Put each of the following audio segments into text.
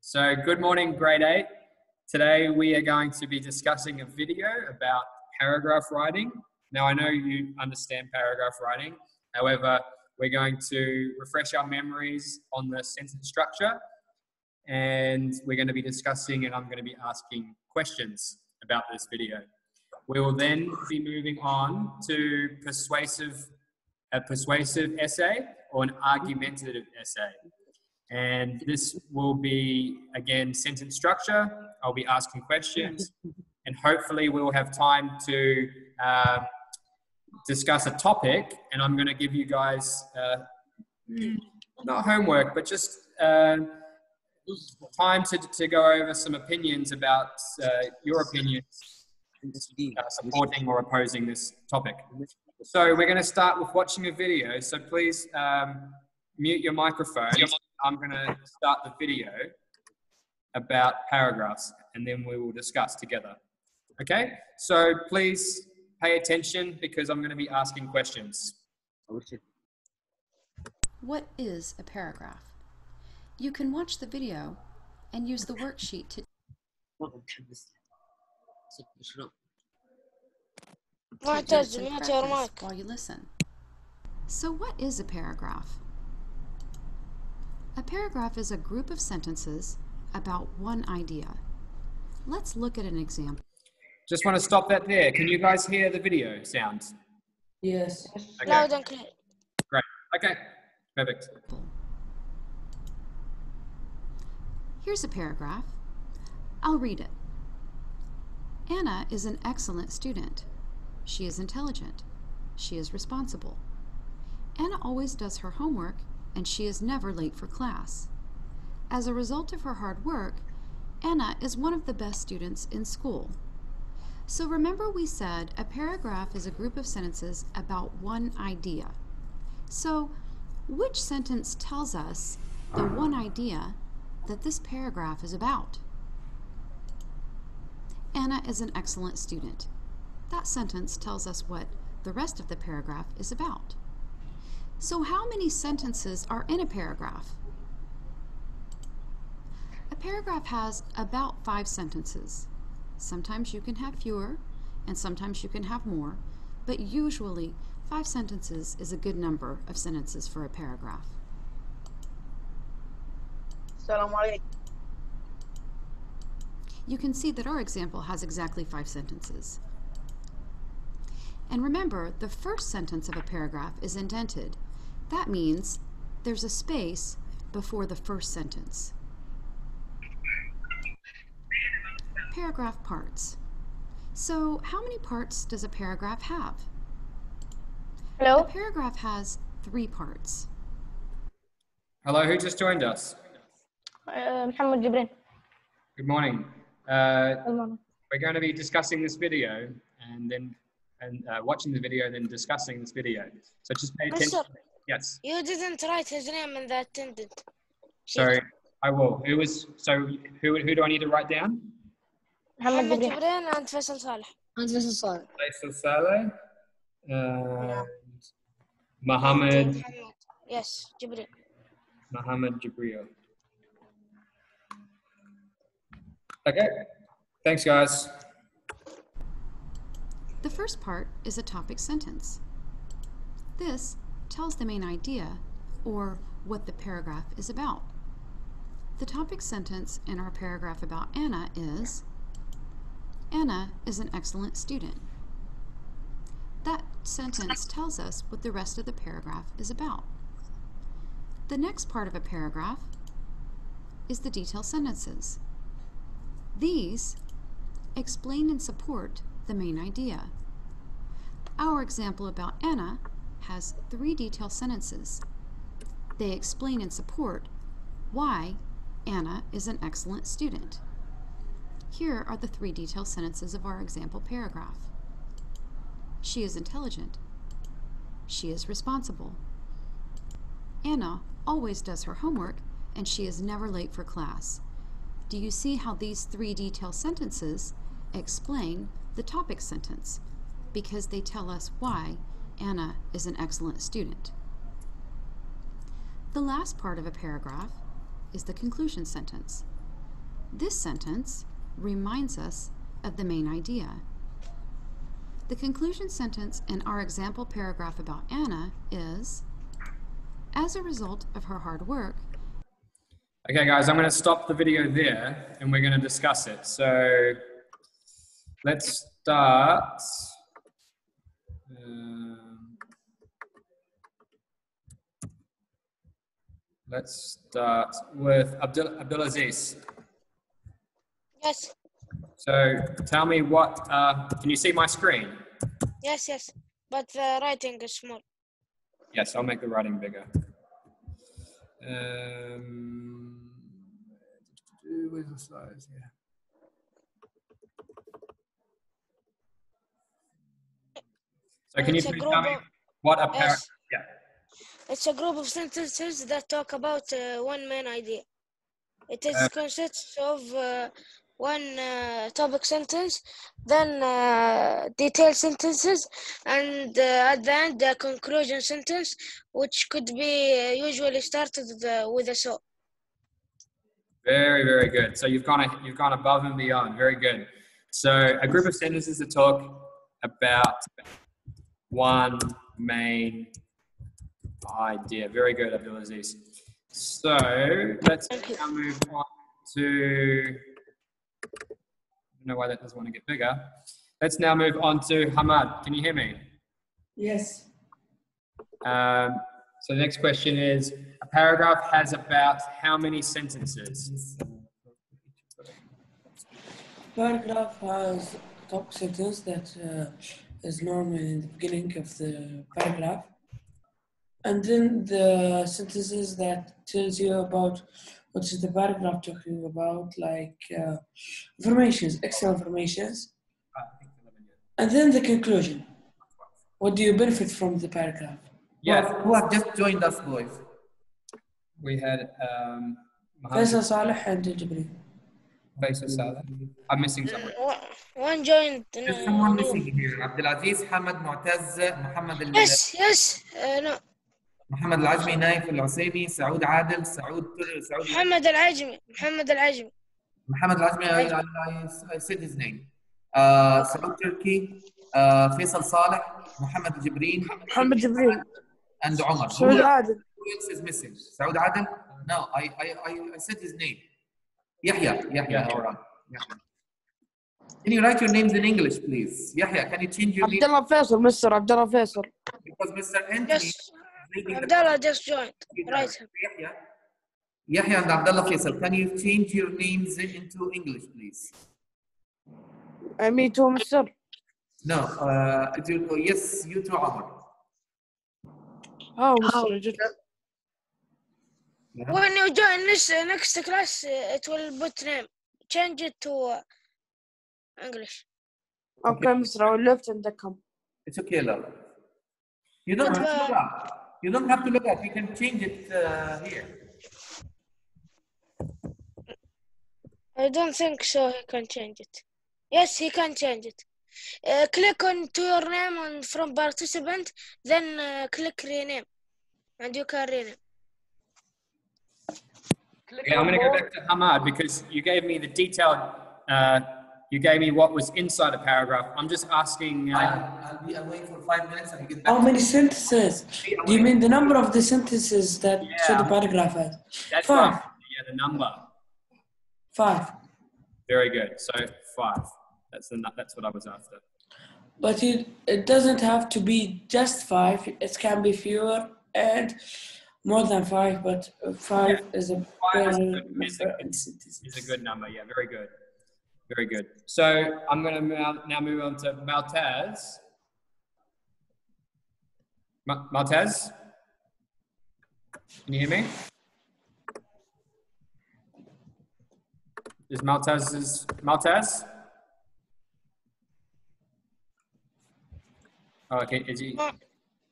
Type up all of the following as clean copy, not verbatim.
So good morning, grade 8. Today we are going to be discussing a video about paragraph writing. Now I know you understand paragraph writing. However, we're going to refresh our memories on the sentence structure, and we're going to be discussing and I'm going to be asking questions about this video. We will then be moving on to a persuasive essay or an argumentative essay. And this will be, again, sentence structure. I'll be asking questions, and hopefully we'll have time to discuss a topic, and I'm going to give you guys, not homework, but just time to go over some opinions about your opinions supporting or opposing this topic. So we're going to start with watching a video, so please mute your microphone. I'm going to start the video about paragraphs, and then we will discuss together. Okay? So please pay attention because I'm going to be asking questions. What is a paragraph? You can watch the video and use the worksheet to while you listen. So what is a paragraph? A paragraph is a group of sentences about one idea. Let's look at an example. Just want to stop that there. Can you guys hear the video sound? Yes. Okay. Loud and clear. Great. Okay. Perfect. Here's a paragraph. I'll read it. Anna is an excellent student. She is intelligent. She is responsible. Anna always does her homework, and she is never late for class. As a result of her hard work, Anna is one of the best students in school. So remember we said a paragraph is a group of sentences about one idea. So which sentence tells us the one idea that this paragraph is about? Anna is an excellent student. That sentence tells us what the rest of the paragraph is about. So how many sentences are in a paragraph? A paragraph has about 5 sentences. Sometimes you can have fewer, and sometimes you can have more, but usually 5 sentences is a good number of sentences for a paragraph. Assalamu alaikum. You can see that our example has exactly 5 sentences. And remember, the first sentence of a paragraph is indented. That means there's a space before the first sentence. Paragraph parts. So how many parts does a paragraph have? Hello? A paragraph has 3 parts. Hello, who just joined us? Muhammad Jibrin. Good morning. We're going to be discussing this video and watching the video and then discussing this video. So just pay attention. Mister, Yes. you didn't write his name in the attendant. So I will. Who do I need to write down? Muhammad Jibrin and Faisal Saleh. Faisal Saleh. Mohammed. Yes, Jibrin. Mohammed Jibril. Okay. Thanks, guys. The first part is a topic sentence. This tells the main idea, or what the paragraph is about. The topic sentence in our paragraph about Anna is, Anna is an excellent student. That sentence tells us what the rest of the paragraph is about. The next part of a paragraph is the detailed sentences. These explain and support the main idea. Our example about Anna has 3 detailed sentences. They explain and support why Anna is an excellent student. Here are the 3 detailed sentences of our example paragraph. She is intelligent. She is responsible. Anna always does her homework, and she is never late for class. Do you see how these 3 detailed sentences explain the topic sentence? Because they tell us why Anna is an excellent student. The last part of a paragraph is the conclusion sentence. This sentence reminds us of the main idea. The conclusion sentence in our example paragraph about Anna is, as a result of her hard work. Okay guys, I'm going to stop the video there and we're going to discuss it. So let's start. Let's start with Abdulaziz. Yes. So tell me what, can you see my screen? Yes. But the writing is small. Yes, I'll make the writing bigger. Where's the slides? Yeah. So can you please tell me what a paragraph? Yes. Yeah. It's a group of sentences that talk about one main idea. It is consists of one topic sentence, then detailed sentences, and at the end the conclusion sentence, which could be usually started with a so. Very, very good. So you've gone above and beyond. Very good. So a group of sentences that talk about one main idea. Very good, Abdulaziz. So let's now move on to, I don't know why that doesn't want to get bigger. Let's now move on to Hamad. Can you hear me? Yes. So the next question is, a paragraph has about how many sentences? Paragraph has a top sentence that is normally in the beginning of the paragraph. And then the sentences that tells you about what is the paragraph talking about, like informations, extra informations. And then the conclusion. What do you benefit from the paragraph? Yes. Who have just joined us, boys? We had Faisal Saleh and Jibril. Faisal Saleh. I'm missing someone. One joined. There's someone missing here. Abdulaziz, Hamad, Mu'taz, Muhammad Yes. No. محمد العجمي, نايف العسيمي, سعود عادل, سعود محمد العجمي. محمد العجمي, I said his name. سعود Turki, Faisal Saleh, Muhammad Jibreen, and Omar. Who else is missing? Saud Adil? No, I said his name. Yahya. All right. Can you write your names in English, please? Yahya, can you change your name? Abdullah Faisal, Mr. Abdullah Faisal. Because Mr. Anthony. Yes. Abdullah just joined. Right. Yahya and Abdullah Faisal, can you change your names into English, please? Me too, Mr. No. Yes, you too, Omar. Oh, Mr. When you join this next class, it will put name. Change it to English. Okay, Mr. I will left and come. It's okay, love. You don't have to look up. You don't have to look up. You can change it here. I don't think so. He can change it. Yes, he can change it. Click on to your name and from participant, then click rename, and you can rename. Yeah, I'm going to go back to Hamad because you gave me the detailed. You gave me what was inside a paragraph. I'm just asking. I'll be away for 5 minutes and get back. How many sentences? Do you mean the number of the sentences that should the paragraph has? That's 5. right. Yeah, the number. 5. Very good. So 5. That's what I was after. But it doesn't have to be just 5. It can be fewer and more than 5. But 5 is a better number in sentences. Is a good number. Yeah, very good. Very good. So I'm going to now move on to Maltaz. Maltaz? Can you hear me? Is Maltaz? Oh, okay.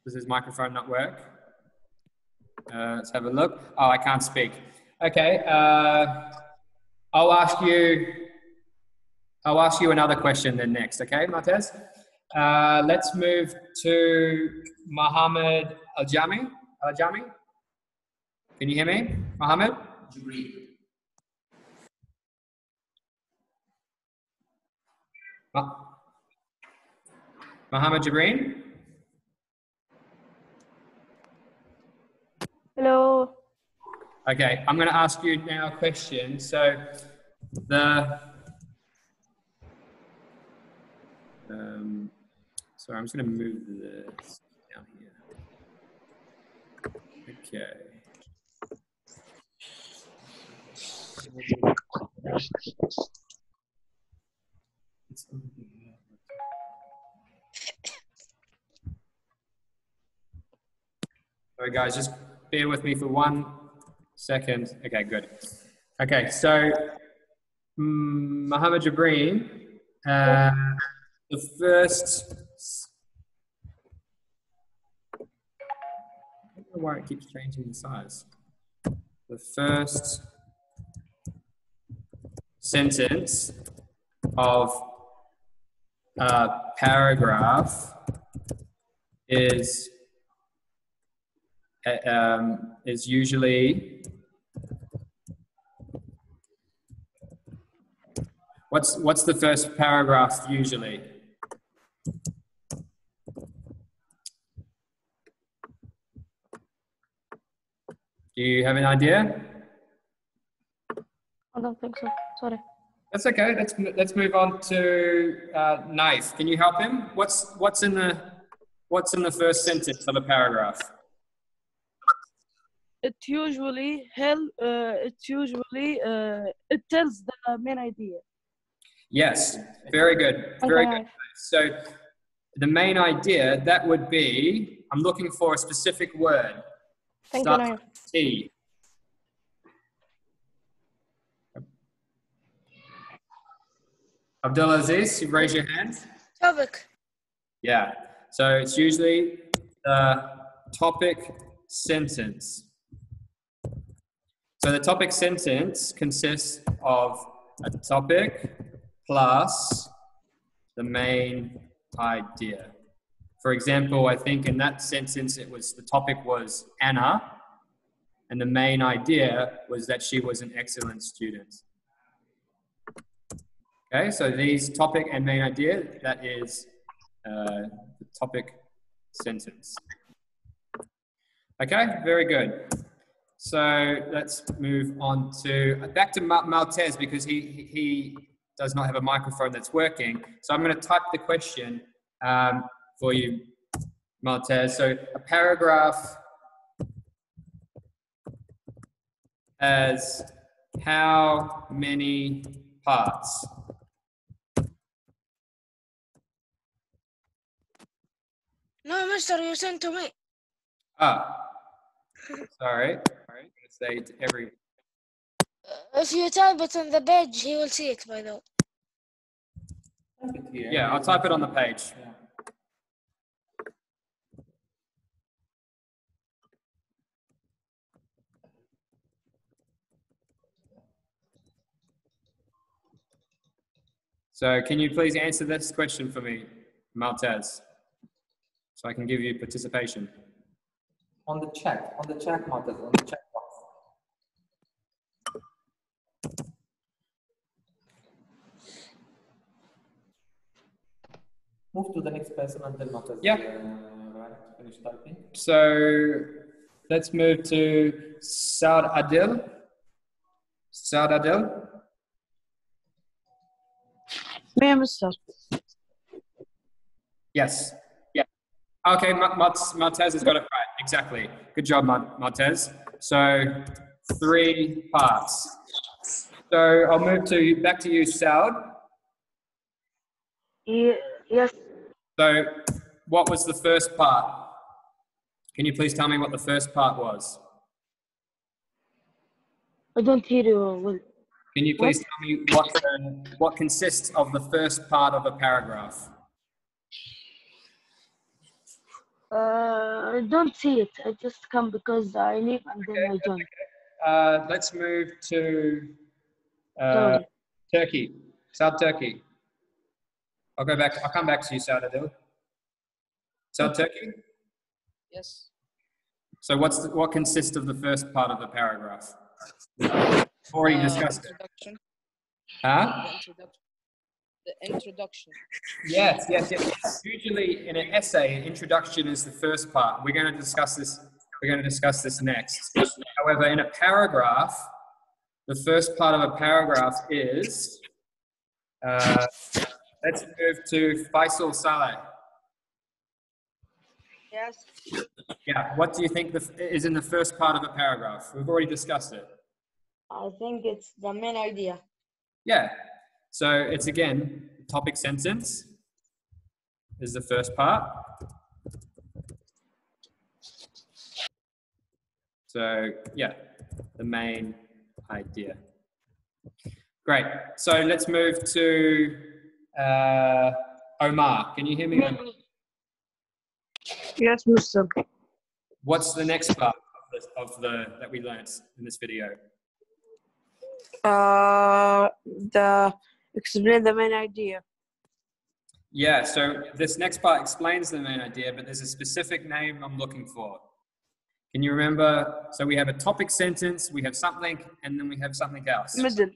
Does his microphone not work? Let's have a look. Oh, I can't speak. Okay. I'll ask you another question then next, okay, Maltaz? Let's move to Mohammed Al-Jami. Can you hear me, Mohammed? Mohammed Jabreen? Hello. Okay, I'm going to ask you now a question. So sorry, I'm just going to move this down here. Okay. Sorry guys, just bear with me for 1 second. Okay, good. Okay, so Mohammed Jabreen, the first, I don't know why it keeps changing the size. The first sentence of a paragraph is usually what's the first paragraph usually? Do you have an idea? I don't think so. Sorry. That's okay. Let's move on to Naif. Can you help him? What's in the first sentence of a paragraph? It usually it tells the main idea. Yes, very good. Very good. So the main idea, that would be, I'm looking for a specific word. Thank you, Naif. T. Abdulaziz, you raise your hand. Topic. Yeah. So it's usually the topic sentence. So the topic sentence consists of a topic plus the main idea. For example, I think in that sentence, the topic was Anna, and the main idea was that she was an excellent student. Okay, so these topic and main idea, that is the topic sentence. Okay, very good. So let's move on back to Maltese, because he does not have a microphone that's working. So I'm going to type the question for you, Maltese. So a paragraph has how many parts? No, mister, you sent to me. Ah, sorry. All right, I'm going to say to every. If you type it on the page, he will see it, by the way. Yeah, I'll type it on the page. So can you please answer this question for me, Maltese, so I can give you participation? On the chat, Maltese, on the chat box. Move to the next person until Maltese finish typing. So let's move to Saud Adil. Saud Adil? Me, mister. Yes. Yeah. Okay, Maltese has got it right. Exactly. Good job, Maltese. So 3 parts. So I'll move back to you, Saud. Yes. So what was the first part? Can you please tell me what the first part was? I don't hear you well. Can you please tell me what consists of the first part of a paragraph? I don't see it. I just come because I leave and then I join. Okay. Let's move to Turkey, South Turkey. I'll come back to you, South Adil. South Turkey? Yes. So what consists of the first part of the paragraph? Already discussed it. Introduction. Huh? The introduction. The introduction. Yes. Usually in an essay, an introduction is the first part. We're going to discuss this. We're going to discuss this next. However, in a paragraph, the first part of a paragraph is. Let's move to Faisal Saleh. Yes. Yeah. What do you think is in the first part of a paragraph? We've already discussed it. I think it's the main idea. Yeah. So it's again, topic sentence is the first part. So yeah, the main idea. Great. So let's move to Omar. Can you hear me, Omar? Yes, Mr. What's the next part that we learned in this video? Explain the main idea. Yeah, so this next part explains the main idea, but there's a specific name I'm looking for. Can you remember? So we have a topic sentence, we have something, and then we have something else. Middle.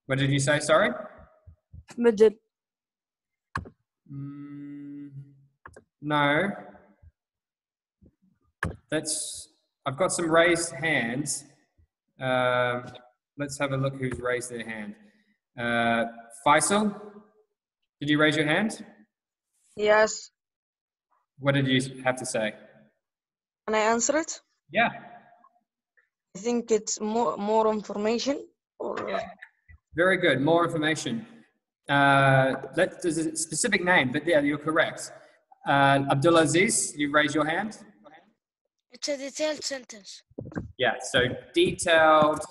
What did you say, sorry? Middle. No. I've got some raised hands. Let's have a look who's raised their hand. Faisal, did you raise your hand? Yes. What did you have to say? Can I answer it? Yeah. I think it's more information. Very good. More information. There's a specific name, but yeah, you're correct. Abdulaziz, you raise your hand. It's a detailed sentence. Yeah, so detailed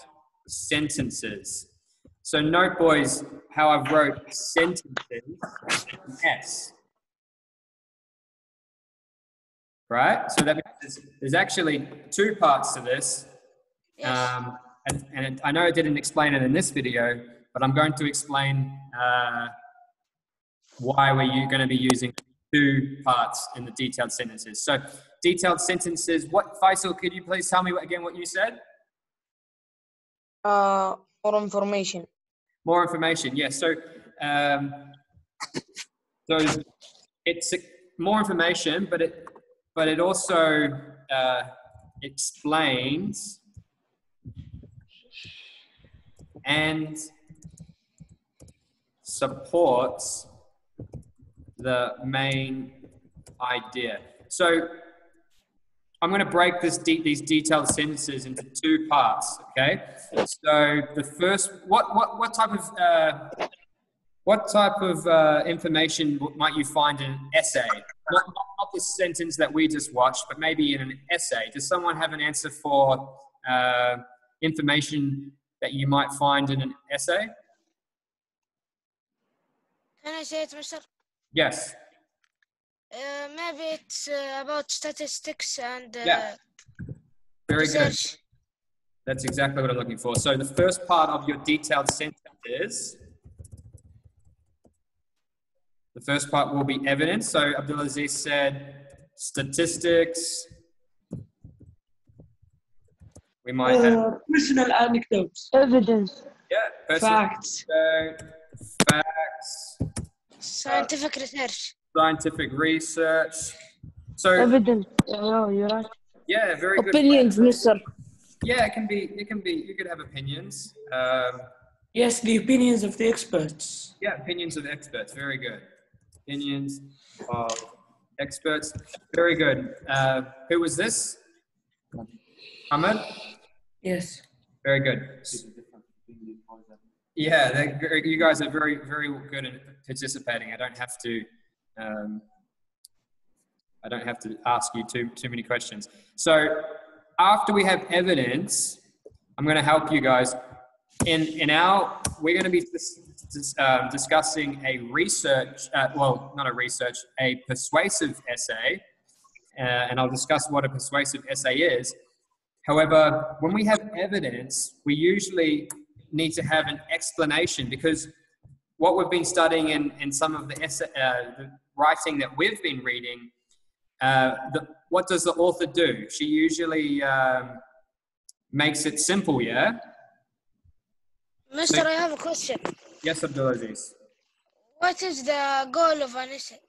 sentences. So note, boys, how I've wrote sentences with S. Right? So that means there's actually two parts to this. Yes. And I know I didn't explain it in this video, but I'm going to explain why we're going to be using two parts in the detailed sentences. So detailed sentences, Faisal, could you please tell me again what you said? More information. More information, yes. So it's more information, but it also explains and supports the main idea. So I'm going to break these detailed sentences into two parts. Okay. So the first, what type of information might you find in an essay? Not the sentence that we just watched, but maybe in an essay. Does someone have an answer for information that you might find in an essay? Can I say it, Mr.? Yes. Maybe it's about statistics and yeah. Very research. Good. That's exactly what I'm looking for. So the first part of your detailed sentence is, the first part will be evidence. So Abdulaziz said statistics. We might have personal anecdotes. Evidence. Yeah. Facts. Facts. Scientific research. Scientific research. So Evidence. Oh, you're right. Yeah, very good. Opinions, Mr. Yeah, it can be. You could have opinions. Yes, the opinions of the experts. Yeah, opinions of experts. Very good. Opinions of experts. Very good. Who was this? Ahmed? Yes. Very good. Yeah, you guys are very, very good at participating. I don't have to ask you too many questions. So after we have evidence, I'm going to help you guys. We're going to be discussing a persuasive essay, and I'll discuss what a persuasive essay is. However, when we have evidence, we usually need to have an explanation, because what we've been studying in some of the essay, the writing that we've been reading, what does the author do? She usually makes it simple, yeah? Mister, I have a question. Yes, Abdulaziz. What is the goal of an essay?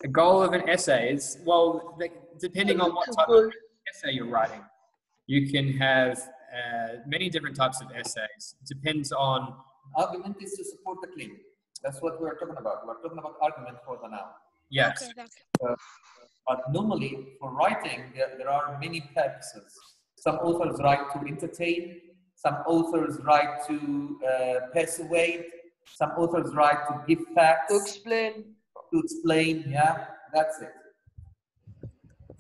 The goal of an essay is, well, depending on what type of essay you're writing, you can have many different types of essays. It depends on... Argument is to support the claim. That's what we're talking about. We're talking about argument for the now. Yes. Okay, thank you. But normally, for writing, there are many purposes. Some authors write to entertain. Some authors write to persuade. Some authors write to give facts. To explain. To explain, yeah, that's it.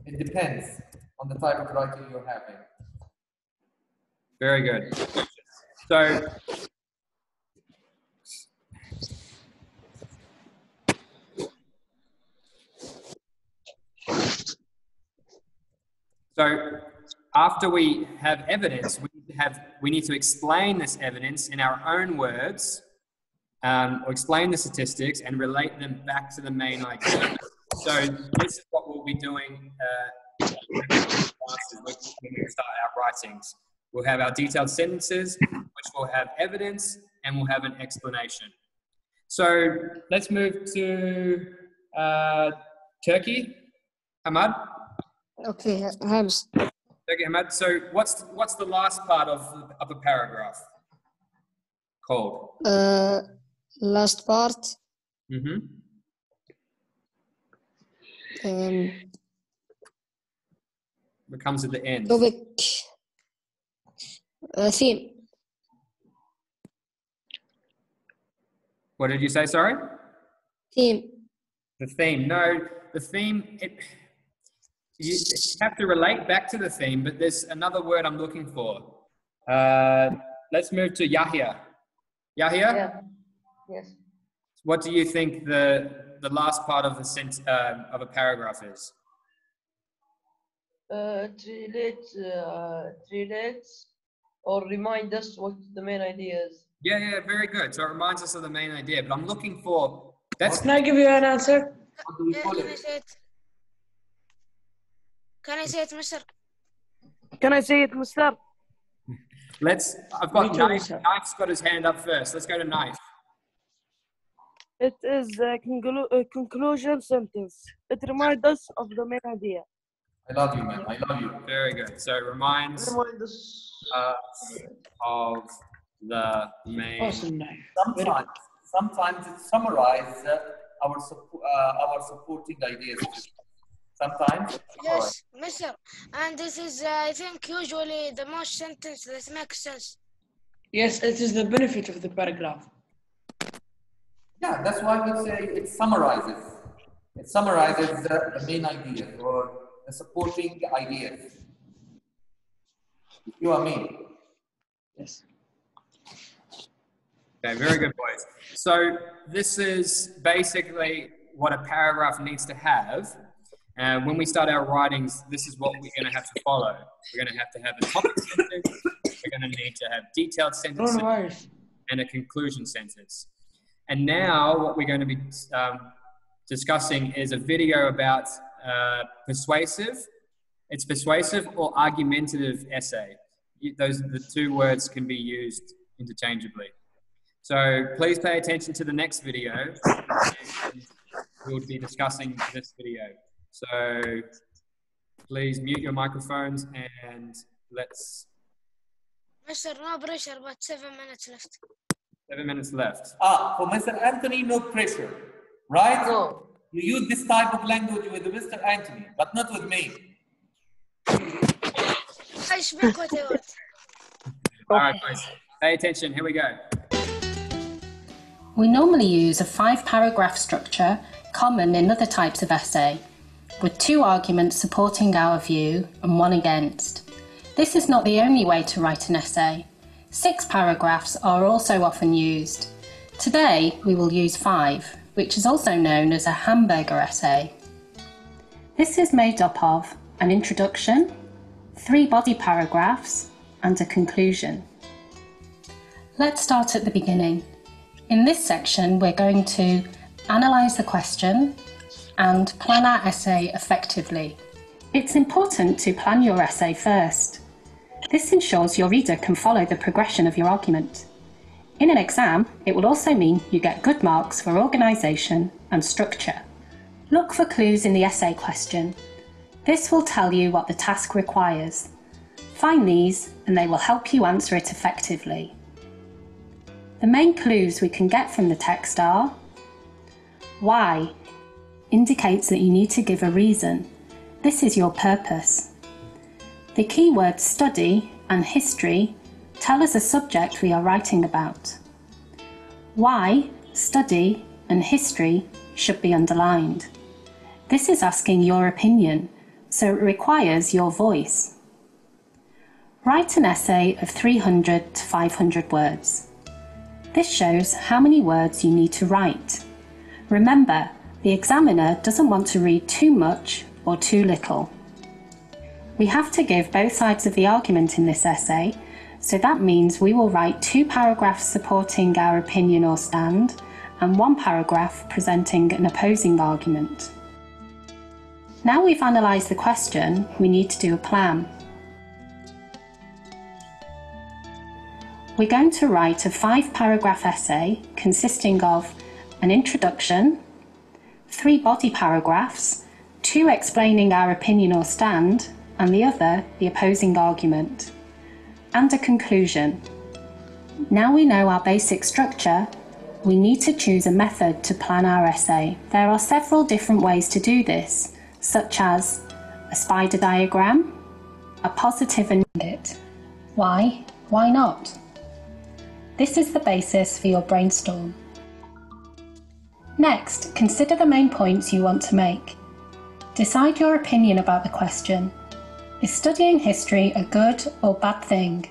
It depends on the type of writing you're having. Very good. So, after we have evidence, we need to explain this evidence in our own words, or explain the statistics and relate them back to the main idea. So this is what we'll be doing when we start our writings. We'll have our detailed sentences, which will have evidence, and we'll have an explanation. So let's move to Turkey. Ahmad? Okay, Hams. Okay, Ahmad. So what's the last part of a paragraph called? Last part. Mm-hmm. What comes at the end? Topic. Theme. What did you say, sorry? Theme. The theme. No, the theme, you have to relate back to the theme, but there's another word I'm looking for. Let's move to Yahya. Yahya? Yeah. Yes. What do you think the last part of a paragraph is? Relates or remind us what the main idea is. Yeah, very good. So it reminds us of the main idea, but I'm looking for... Can I give you an answer? What do we call Can I it? say it? Can I say it, Mister? Can I say it, Mister? I've got Me too, Knife. sir. Knife's got his hand up first. Let's go to Knife. It is a conclusion sentence. It reminds us of the main idea. I love you, man. I love you. Very good. So it reminds us of the main... Awesome knife. Sometimes it summarizes our supporting ideas. Sometimes. Yes, Mister. And this is, I think, usually the most sentence that makes sense. Yes, it is the benefit of the paragraph. Yeah, that's why we say it summarizes. It summarizes the main idea or the supporting ideas. You are me. Yes. Okay, very good, boys. So this is basically what a paragraph needs to have. And when we start our writings, this is what we're going to have to follow. We're going to have a topic sentence. We're going to need to have detailed sentences and a conclusion sentence. And now what we're going to be discussing is a video about persuasive. It's persuasive or argumentative essay. The two words can be used interchangeably. So please pay attention to the next video. We'll be discussing this video. So please mute your microphones and let's... Mister, no pressure, but 7 minutes left. 7 minutes left. For Mr. Anthony, no pressure, right? No. You use this type of language with Mr. Anthony, but not with me. I speak what I want. All right, guys, pay attention. Here we go. We normally use a 5-paragraph structure common in other types of essay, with 2 arguments supporting our view and 1 against. This is not the only way to write an essay. 6 paragraphs are also often used. Today we will use 5, which is also known as a hamburger essay. This is made up of an introduction, 3 body paragraphs, and a conclusion. Let's start at the beginning. In this section, we're going to analyse the question and plan our essay effectively. It's important to plan your essay first. This ensures your reader can follow the progression of your argument. In an exam, it will also mean you get good marks for organisation and structure. Look for clues in the essay question. This will tell you what the task requires. Find these and they will help you answer it effectively. The main clues we can get from the text are: why indicates that you need to give a reason. This is your purpose. The keywords study and history tell us a subject we are writing about. Why, study and history should be underlined. This is asking your opinion, so it requires your voice. Write an essay of 300 to 500 words. This shows how many words you need to write. Remember, the examiner doesn't want to read too much or too little. We have to give both sides of the argument in this essay, so that means we will write 2 paragraphs supporting our opinion or stand, and 1 paragraph presenting an opposing argument. Now we've analysed the question, we need to do a plan. We're going to write a 5-paragraph essay consisting of an introduction, 3 body paragraphs, 2 explaining our opinion or stand, and the other the opposing argument, and a conclusion. Now we know our basic structure, we need to choose a method to plan our essay. There are several different ways to do this, such as a spider diagram, a positive and it. Why? Why not? This is the basis for your brainstorm. Next, consider the main points you want to make. Decide your opinion about the question. Is studying history a good or bad thing?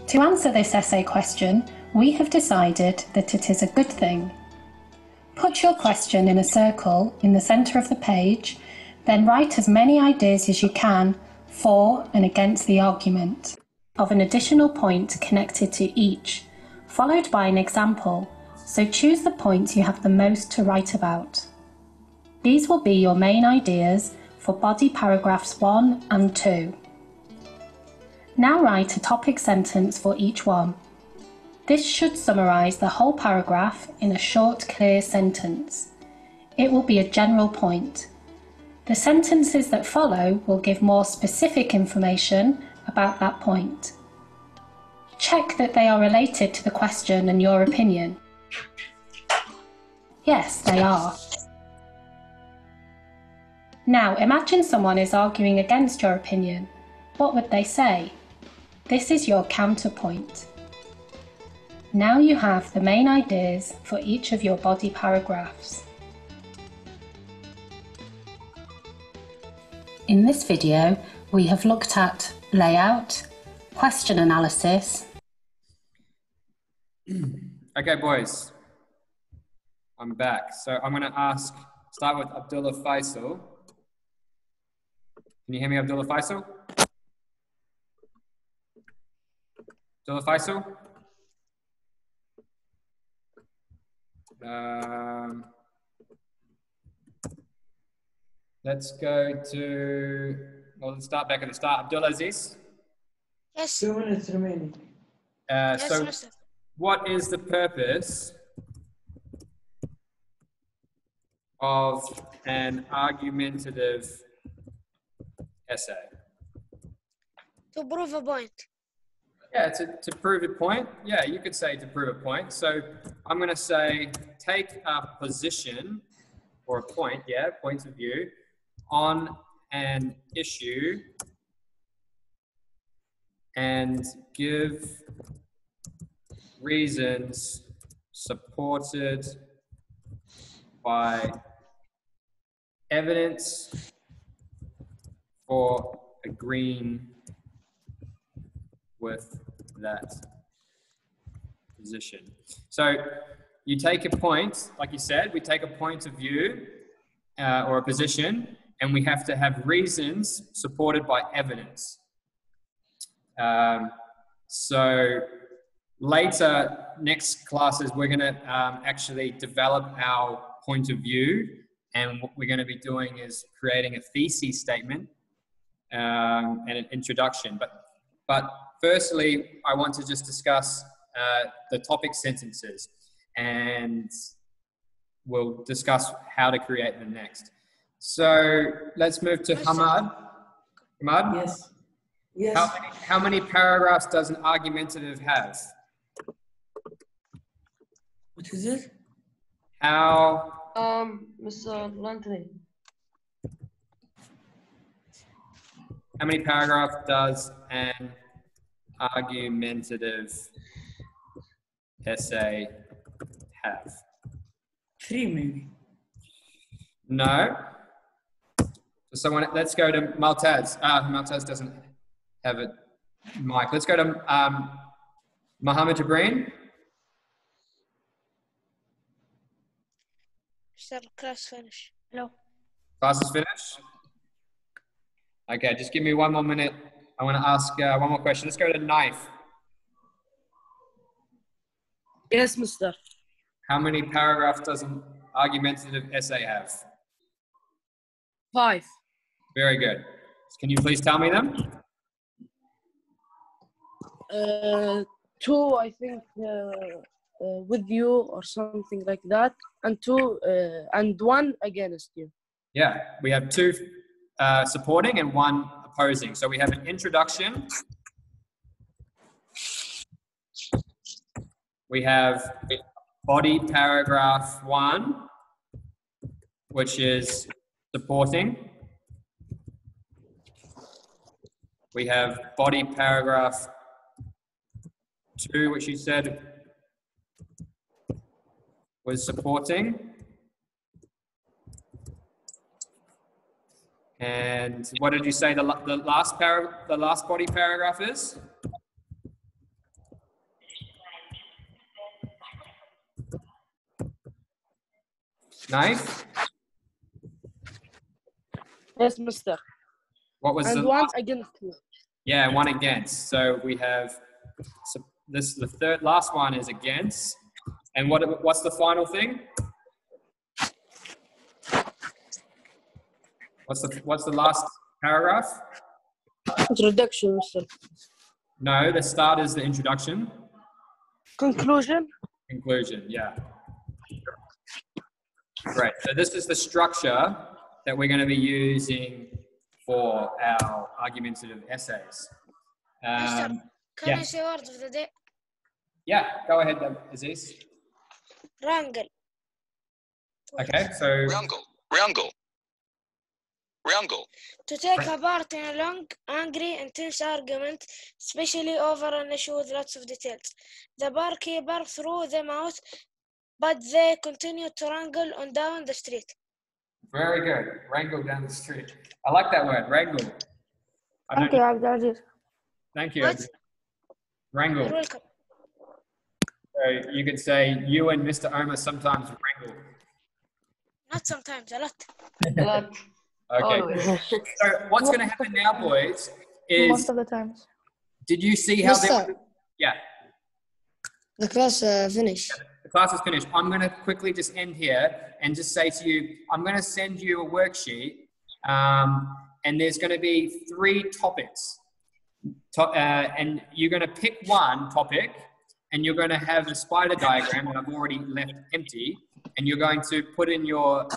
To answer this essay question, we have decided that it is a good thing. Put your question in a circle in the centre of the page, then write as many ideas as you can for and against the argument, of an additional point connected to each, followed by an example, so choose the points you have the most to write about. These will be your main ideas for body paragraphs 1 and 2. Now write a topic sentence for each one. This should summarise the whole paragraph in a short, clear sentence. It will be a general point. The sentences that follow will give more specific information about that point. Check that they are related to the question and your opinion. Yes, they are. Now imagine someone is arguing against your opinion. What would they say? This is your counterpoint. Now you have the main ideas for each of your body paragraphs. In this video, we have looked at layout, question analysis. Okay, boys, I'm back. So I'm going to start with Abdullah Faisal. Can you hear me, Abdullah Faisal? Abdullah Faisal? Let's go to, well, let's start back at the start. Abdullah Aziz? Yes. 2 minutes remaining. So Master. what is the purpose of an argumentative essay? To prove a point. Yeah, to prove a point. Yeah, you could say to prove a point. So I'm going to say take a position or a point, point of view, on an issue and give reasons supported by evidence for agreeing with that position. So you take a point, like you said, we take a point of view or a position, and we have to have reasons supported by evidence. So later, next classes, we're going to actually develop our point of view, and what we're going to be doing is creating a thesis statement and an introduction. But But firstly, I want to just discuss the topic sentences, and we'll discuss how to create them next. So let's move to Hamad. Hamad? Yes. Yes. How many paragraphs does an argumentative have? What is it? How Mr. Lantley. How many paragraphs does an argumentative essay have? 3 maybe. No. So let's go to Maltaz. Maltaz doesn't have a mic. Let's go to Mohammed Jabreen. Class finish. Hello. Class is finished? Okay, just give me 1 more minute. I want to ask one more question. Let's go to Knife. Yes, mister. How many paragraphs does an argumentative essay have? 5. Very good. Can you please tell me them? 2, I think, with you or something like that, and 2 and 1 against you. Yeah, we have 2 supporting and 1 opposing. So we have an introduction. We have body paragraph 1, which is supporting. We have body paragraph 2, which you said was supporting. And what did you say the last body paragraph is? Knife? Yes, mister. What was and the 1 last? against you. Yeah, 1 against. So we have the last one is against. And what's the final thing? What's the last paragraph? Introduction, mister. No, the start is the introduction. Conclusion. Conclusion, yeah. Great. So this is the structure that we're going to be using for our argumentative essays. Can yeah. I say word of the day? Yeah, go ahead, Aziz. Wrangle. Okay, so... Wrangle. To take a part in a long, angry, intense argument, especially over an issue with lots of details. The barkeeper threw them out, but they continued to wrangle on down the street. Very good. Wrangle down the street. I like that word, wrangle. Thank you, Abdulaziz. Thank you. What? Wrangle. You're welcome. So you could say you and Mr. Omar sometimes wrangle. Not sometimes, a lot. A lot. Okay. So what's going to happen now, boys, is... Most of the times. Did you see how they... Yeah. The class finished. The class is finished. I'm going to quickly just end here and just say to you, I'm going to send you a worksheet, and there's going to be 3 topics. And you're going to pick one topic, and you're going to have a spider diagram that I've already left empty, and you're going to put in your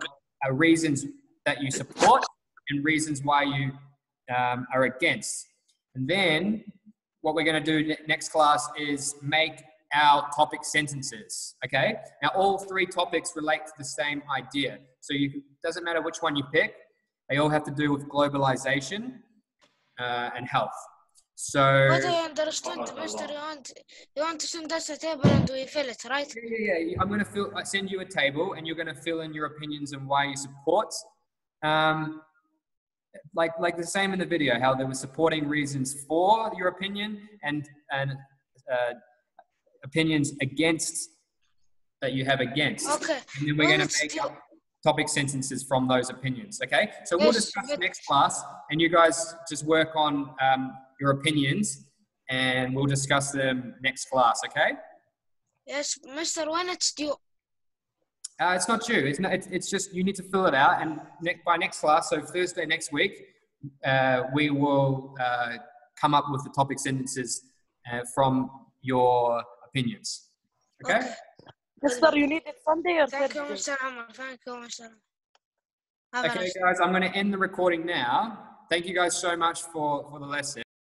reasons that you support and reasons why you are against. And then what we're going to do next class is make our topic sentences, okay? Now all 3 topics relate to the same idea. So it doesn't matter which one you pick, they all have to do with globalization and health. So... What I understand, Mr. You want to send us a table and we fill it, right? Yeah. I'm going to send you a table and you're going to fill in your opinions and why you support. Like the same in the video, how there were supporting reasons for your opinion and opinions against that you have against. Okay. And then we're going to make up topic sentences from those opinions, okay? So we'll discuss next class and you guys just work on your opinions and we'll discuss them next class, okay? Yes, Mr. When it's due? It's not due. It's just you need to fill it out, and by next class, so Thursday next week, we will come up with the topic sentences from your opinions. Okay? Mister, you need it Sunday or Thank you, Thursday? Mr. Omar. Thank you, Mr. Have a Okay, nice day. guys, I'm going to end the recording now. Thank you guys so much for the lesson.